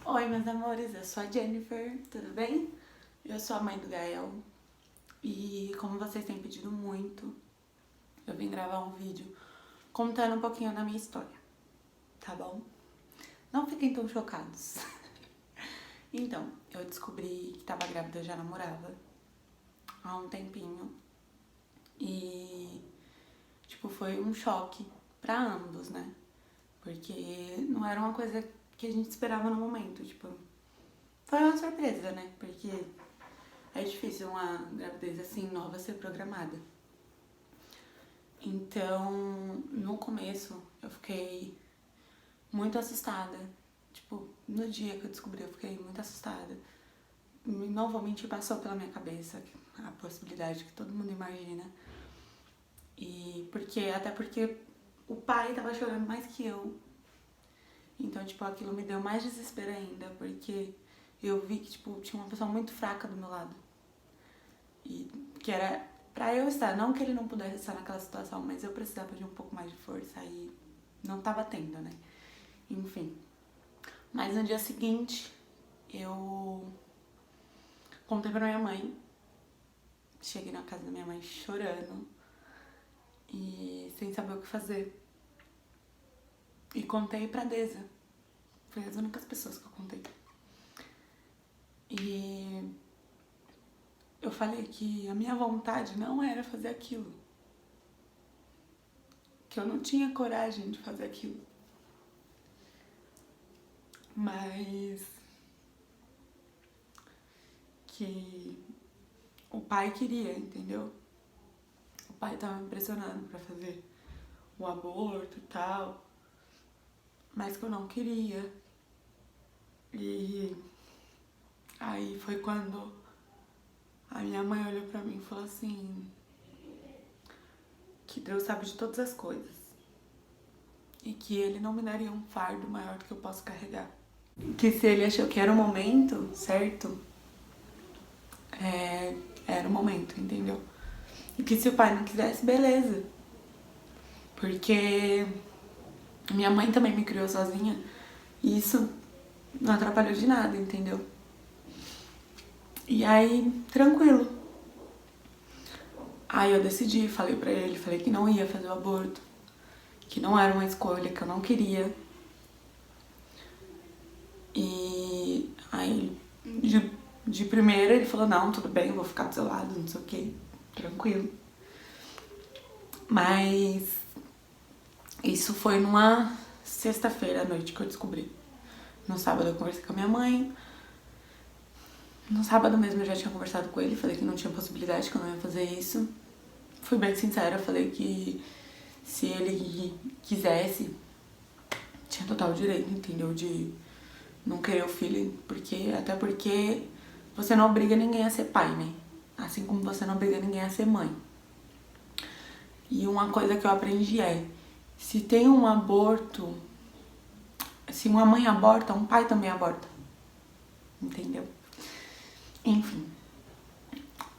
Oi, meus amores, eu sou a Jennifer, tudo bem? Eu sou a mãe do Gael e como vocês têm pedido muito, eu vim gravar um vídeo contando um pouquinho da minha história, tá bom? Não fiquem tão chocados. Então, eu descobri que tava grávida, eu já namorava há um tempinho e, tipo, foi um choque pra ambos, né? Porque não era uma coisa que a gente esperava no momento, tipo, foi uma surpresa, né? Porque é difícil uma gravidez assim nova ser programada. Então, no começo, eu fiquei muito assustada. Tipo, no dia que eu descobri, eu fiquei muito assustada. Novamente passou pela minha cabeça a possibilidade que todo mundo imagina. E até porque o pai tava chorando mais que eu. Então, tipo, aquilo me deu mais desespero ainda, porque eu vi que, tipo, tinha uma pessoa muito fraca do meu lado. E que era pra eu estar, não que ele não pudesse estar naquela situação, mas eu precisava de um pouco mais de força e não tava tendo, né? Enfim. Mas no dia seguinte, eu contei pra minha mãe. Cheguei na casa da minha mãe chorando e sem saber o que fazer. E contei pra Deza. Foi as únicas pessoas que eu contei. E eu falei que a minha vontade não era fazer aquilo. Que eu não tinha coragem de fazer aquilo. Mas que o pai queria, entendeu? O pai tava me pressionando pra fazer o aborto e tal, mas que eu não queria. E aí foi quando a minha mãe olhou pra mim e falou assim, que Deus sabe de todas as coisas e que ele não me daria um fardo maior do que eu posso carregar. Que se ele achou que era o momento certo, era o momento, entendeu? E que se o pai não quisesse, beleza. Porque minha mãe também me criou sozinha e isso não atrapalhou de nada, entendeu? E aí, tranquilo. Aí eu decidi, falei pra ele, falei que não ia fazer o aborto, que não era uma escolha, que eu não queria. E aí, de primeira, ele falou, não, tudo bem, eu vou ficar do seu lado, não sei o que, tranquilo. Mas isso foi numa sexta-feira à noite que eu descobri. No sábado eu conversei com a minha mãe. No sábado mesmo eu já tinha conversado com ele, falei que não tinha possibilidade, que eu não ia fazer isso. Fui bem sincera, falei que se ele quisesse, tinha total direito, entendeu? De não querer o filho, até porque você não obriga ninguém a ser pai, né? Assim como você não obriga ninguém a ser mãe. E uma coisa que eu aprendi é, se tem um aborto, se uma mãe aborta, um pai também aborta. Entendeu? Enfim.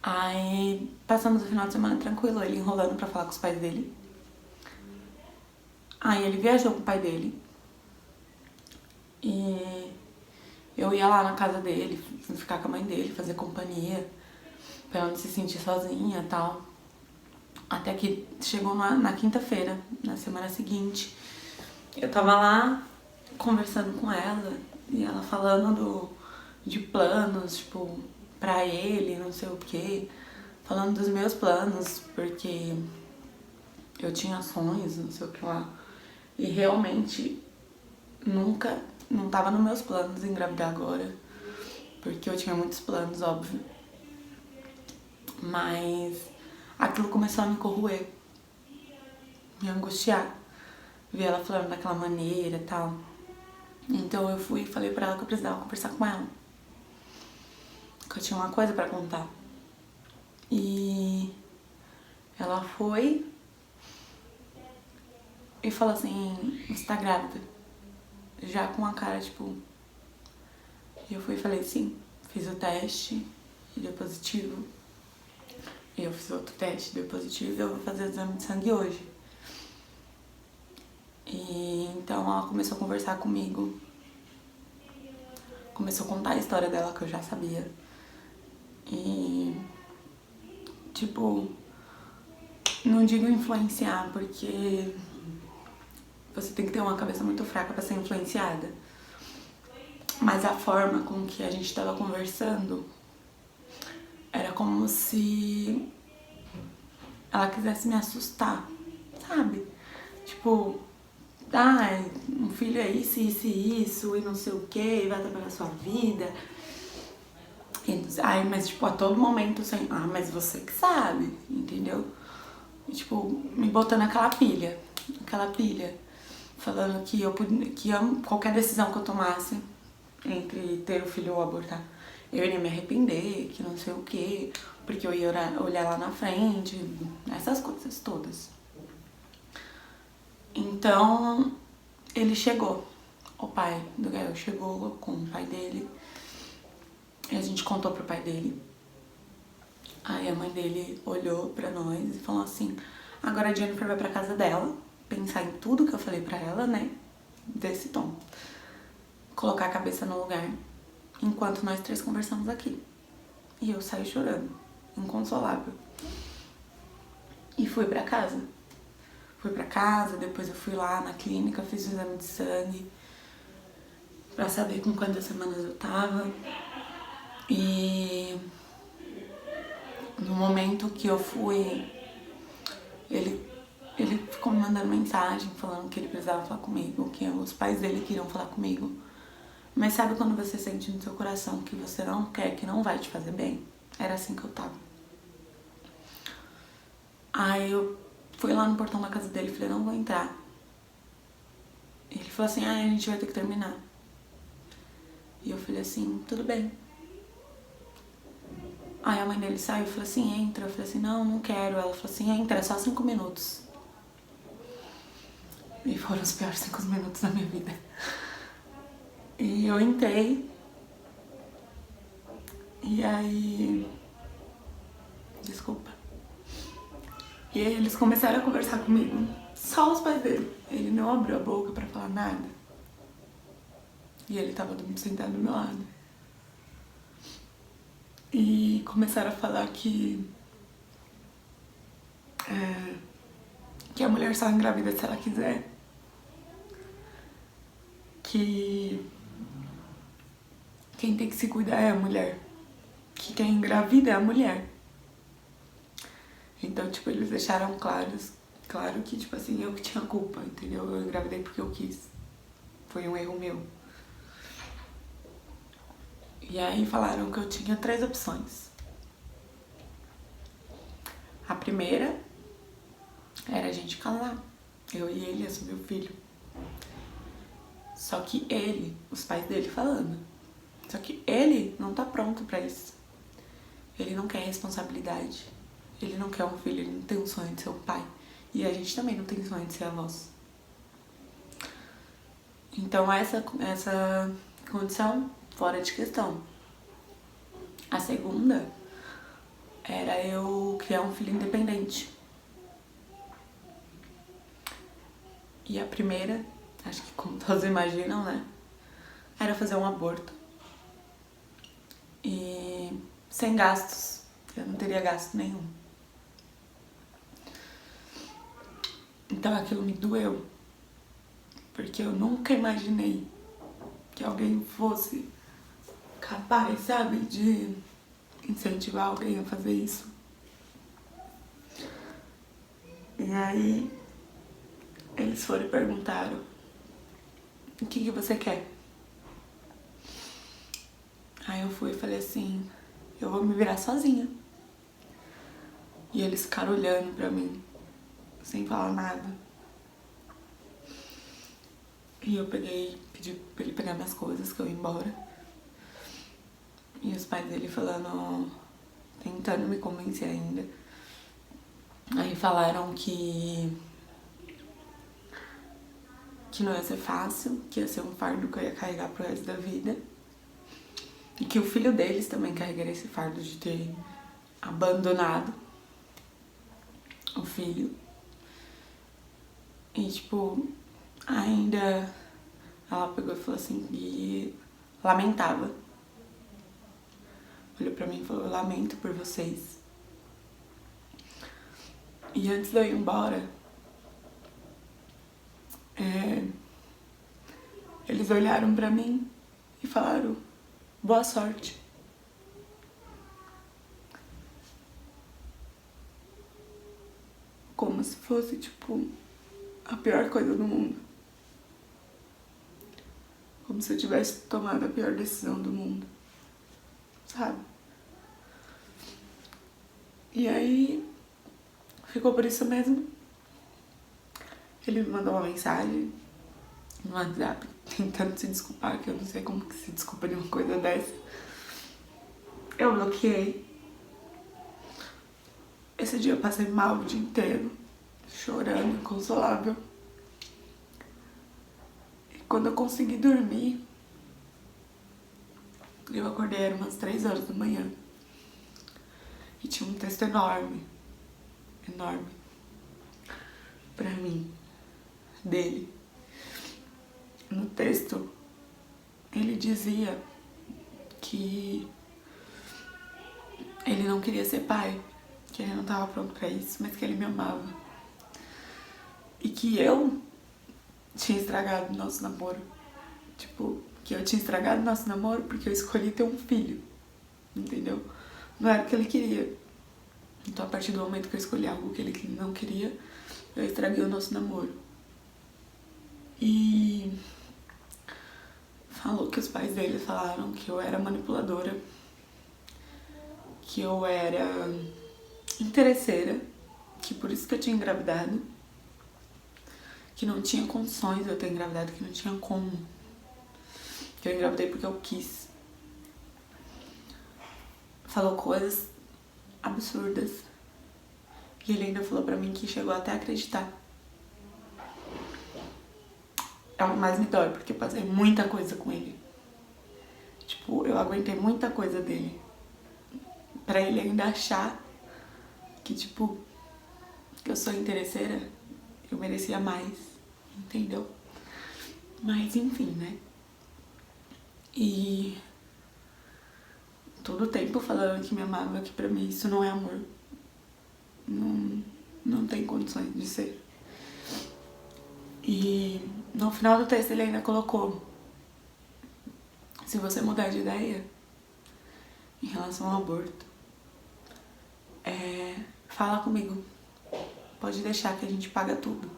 Aí passamos o final de semana tranquilo, ele enrolando pra falar com os pais dele. Aí ele viajou com o pai dele. E eu ia lá na casa dele, ficar com a mãe dele, fazer companhia, pra ela não se sentir sozinha e tal. Até que chegou na quinta-feira, na semana seguinte. Eu tava lá conversando com ela e ela falando de planos, tipo, pra ele, não sei o quê. Falando dos meus planos, porque eu tinha sonhos, não sei o que lá. E realmente nunca, não tava nos meus planos engravidar agora. Porque eu tinha muitos planos, óbvio. Mas aquilo começou a me corroer, me angustiar. Ver ela falando daquela maneira e tal. Então eu fui e falei pra ela que eu precisava conversar com ela. Que eu tinha uma coisa pra contar. E ela foi e falou assim, você tá grávida? Já com a cara, tipo... E eu fui e falei, sim. Fiz o teste e deu positivo. E eu fiz outro teste, deu positivo, e eu vou fazer o exame de sangue hoje. E então ela começou a conversar comigo começou a contar a história dela que eu já sabia. E, tipo, não digo influenciar, porque você tem que ter uma cabeça muito fraca pra ser influenciada. Mas a forma com que a gente tava conversando era como se ela quisesse me assustar, sabe? Tipo, um filho é isso, isso e isso, e não sei o que, e vai atrapalhar a sua vida. Ai, mas tipo, a todo momento assim, mas você que sabe, entendeu? E, tipo, me botando aquela pilha, falando que qualquer decisão que eu tomasse entre ter o filho ou abortar, eu iria me arrepender, que não sei o que, porque eu ia olhar lá na frente, essas coisas todas. Então, ele chegou, o pai do Gael chegou com o pai dele, e a gente contou pro pai dele. Aí a mãe dele olhou pra nós e falou assim, agora a Jennifer vai pra casa dela, pensar em tudo que eu falei pra ela, né, desse tom. Colocar a cabeça no lugar, enquanto nós três conversamos aqui. E eu saí chorando, inconsolável. E fui pra casa. Depois eu fui lá na clínica, fiz o exame de sangue pra saber com quantas semanas eu tava. E no momento que eu fui, ele ficou me mandando mensagem falando que ele precisava falar comigo, que os pais dele queriam falar comigo. Mas sabe quando você sente no seu coração que você não quer, que não vai te fazer bem? Era assim que eu tava. Aí eu fui lá no portão da casa dele e falei, não vou entrar. Ele falou assim, a gente vai ter que terminar. E eu falei assim, tudo bem. Aí a mãe dele saiu e falou assim, entra. Eu falei assim, não quero. Ela falou assim, entra, é só 5 minutos. E foram os piores 5 minutos da minha vida. E eu entrei. E aí... Desculpa. E aí eles começaram a conversar comigo. Só os pais dele. Ele não abriu a boca pra falar nada. E ele tava sentado do meu lado. E começaram a falar que a mulher só engravida se ela quiser. Que quem tem que se cuidar é a mulher. Que quem engravida é a mulher. Então, tipo, eles deixaram claro que, tipo assim, eu que tinha culpa, entendeu? Eu engravidei porque eu quis. Foi um erro meu. E aí falaram que eu tinha 3 opções. A primeira era a gente casar. Eu e ele assumir o filho. Só que ele, os pais dele falando. Só que ele não tá pronto pra isso. Ele não quer responsabilidade. Ele não quer um filho, ele não tem um sonho de ser um pai. E a gente também não tem sonho de ser avós. Então essa condição, fora de questão. A segunda era eu criar um filho independente. E a primeira, acho que como todos imaginam, né? Era fazer um aborto. E sem gastos. Eu não teria gasto nenhum. Então aquilo me doeu. Porque eu nunca imaginei que alguém fosse capaz, sabe, de incentivar alguém a fazer isso. E aí eles foram e perguntaram, o que você quer? Aí eu fui e falei assim, eu vou me virar sozinha. E eles ficaram olhando pra mim, sem falar nada. E eu pedi pra ele pegar minhas coisas, que eu ia embora. E os pais dele falando, tentando me convencer ainda. Aí falaram que não ia ser fácil, que ia ser um fardo que eu ia carregar pro resto da vida. E que o filho deles também carregaria esse fardo de ter abandonado o filho. E tipo, ainda ela pegou e falou assim que lamentava. Olhou pra mim e falou: eu lamento por vocês. E antes de eu ir embora, eles olharam pra mim e falaram: boa sorte. Como se fosse, tipo, a pior coisa do mundo. Como se eu tivesse tomado a pior decisão do mundo, sabe? E aí, ficou por isso mesmo. Ele me mandou uma mensagem no WhatsApp, tentando se desculpar, que eu não sei como que se desculpa de uma coisa dessa. Eu bloqueei. Esse dia eu passei mal o dia inteiro, chorando, inconsolável. E quando eu consegui dormir, eu acordei, era umas 3 horas da manhã. E tinha um texto enorme, enorme, pra mim, dele. No texto, ele dizia que ele não queria ser pai, que ele não estava pronto pra isso, mas que ele me amava. E que eu tinha estragado o nosso namoro. Tipo, que eu tinha estragado o nosso namoro porque eu escolhi ter um filho, entendeu? Não era o que ele queria. Então, a partir do momento que eu escolhi algo que ele não queria, eu estraguei o nosso namoro. E falou que os pais dele falaram que eu era manipuladora, que eu era interesseira, que por isso que eu tinha engravidado, que não tinha condições de eu ter engravidado, que não tinha como. Que eu engravidei porque eu quis. Falou coisas absurdas. E ele ainda falou pra mim que chegou até a acreditar. É o que mais me dói, porque eu passei muita coisa com ele. Tipo, eu aguentei muita coisa dele. Pra ele ainda achar que, tipo, que eu sou interesseira, eu merecia mais, entendeu? Mas, enfim, né? E todo o tempo falando que me amava, que pra mim isso não é amor. Não tem condições de ser. E no final do texto ele ainda colocou: se você mudar de ideia em relação ao aborto, fala comigo. Pode deixar que a gente paga tudo.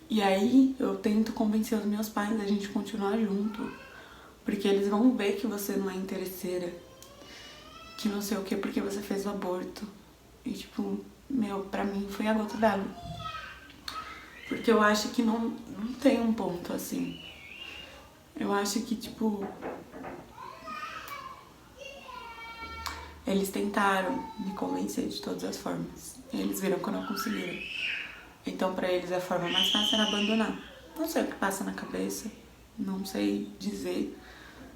E aí eu tento convencer os meus pais a gente continuar junto, porque eles vão ver que você não é interesseira, que não sei o que, porque você fez o aborto. E tipo, pra mim foi a gota d'água. Porque eu acho que não tem um ponto assim. Eu acho que, tipo, eles tentaram me convencer de todas as formas. E eles viram que eu não conseguiram. Então, pra eles, a forma mais fácil era abandonar. Não sei o que passa na cabeça. Não sei dizer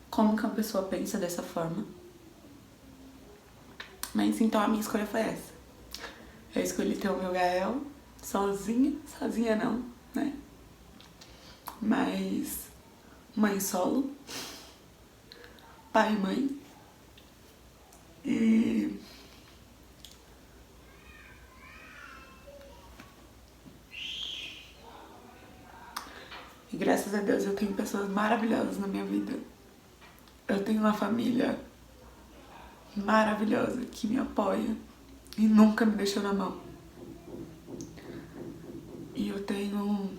como que uma pessoa pensa dessa forma. Mas, então, a minha escolha foi essa. Eu escolhi ter o meu Gael sozinha. Sozinha não, né? Mas mãe solo. Pai e mãe. E graças a Deus eu tenho pessoas maravilhosas na minha vida. Eu tenho uma família maravilhosa que me apoia e nunca me deixou na mão. E eu tenho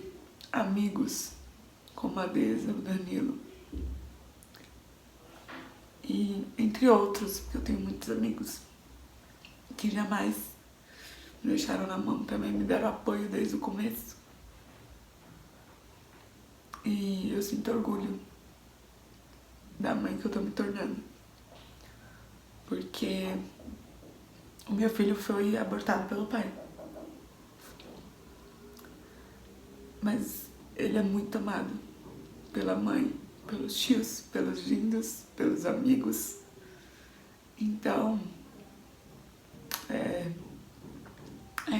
amigos como a Deza, o Danilo. E entre outros, porque eu tenho muitos amigos que jamais me deixaram na mão, também me deram apoio desde o começo. E eu sinto orgulho da mãe que eu tô me tornando. Porque o meu filho foi abortado pelo pai. Mas ele é muito amado pela mãe, pelos tios, pelos lindos, pelos amigos. Então, é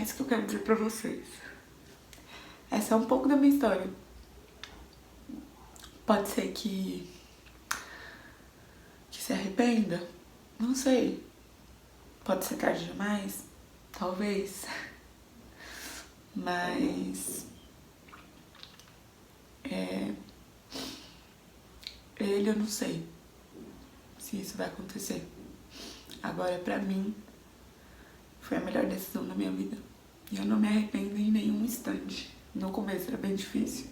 isso que eu quero dizer pra vocês. Essa é um pouco da minha história. Pode ser que se arrependa, não sei. Pode ser tarde demais, talvez. Mas ele, eu não sei se isso vai acontecer. Agora, pra mim, foi a melhor decisão da minha vida. E eu não me arrependo em nenhum instante. No começo era bem difícil.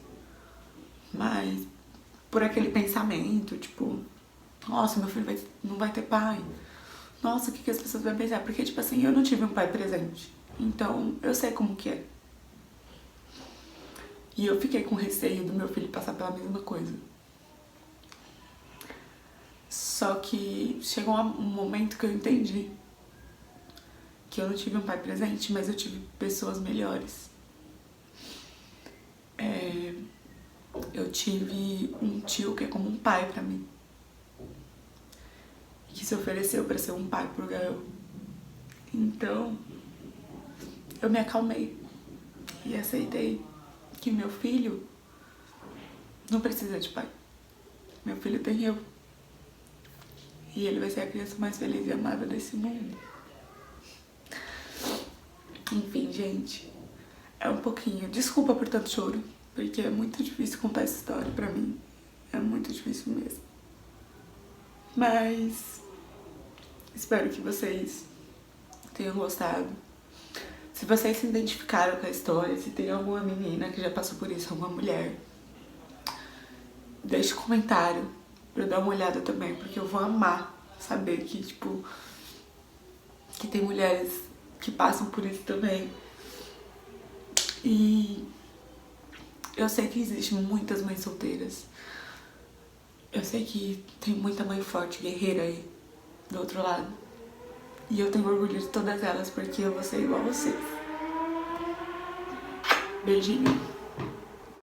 Mas por aquele pensamento, tipo, nossa, meu filho não vai ter pai. Nossa, o que as pessoas vão pensar? Porque, tipo assim, eu não tive um pai presente. Então, eu sei como que é. E eu fiquei com receio do meu filho passar pela mesma coisa. Só que chegou um momento que eu entendi que eu não tive um pai presente, mas eu tive pessoas melhores. Eu tive um tio que é como um pai pra mim, que se ofereceu pra ser um pai pro Gael. Então, eu me acalmei e aceitei que meu filho não precisa de pai. Meu filho tem eu. E ele vai ser a criança mais feliz e amada desse mundo. Enfim, gente, é um pouquinho. Desculpa por tanto choro, porque é muito difícil contar essa história pra mim. É muito difícil mesmo. Mas espero que vocês tenham gostado. Se vocês se identificaram com a história, se tem alguma menina que já passou por isso, alguma mulher, deixe um comentário pra eu dar uma olhada também, porque eu vou amar saber que, tipo, que tem mulheres que passam por isso também. E eu sei que existem muitas mães solteiras. Eu sei que tem muita mãe forte, guerreira aí, do outro lado. E eu tenho orgulho de todas elas, porque eu vou ser igual a vocês. Beijinho.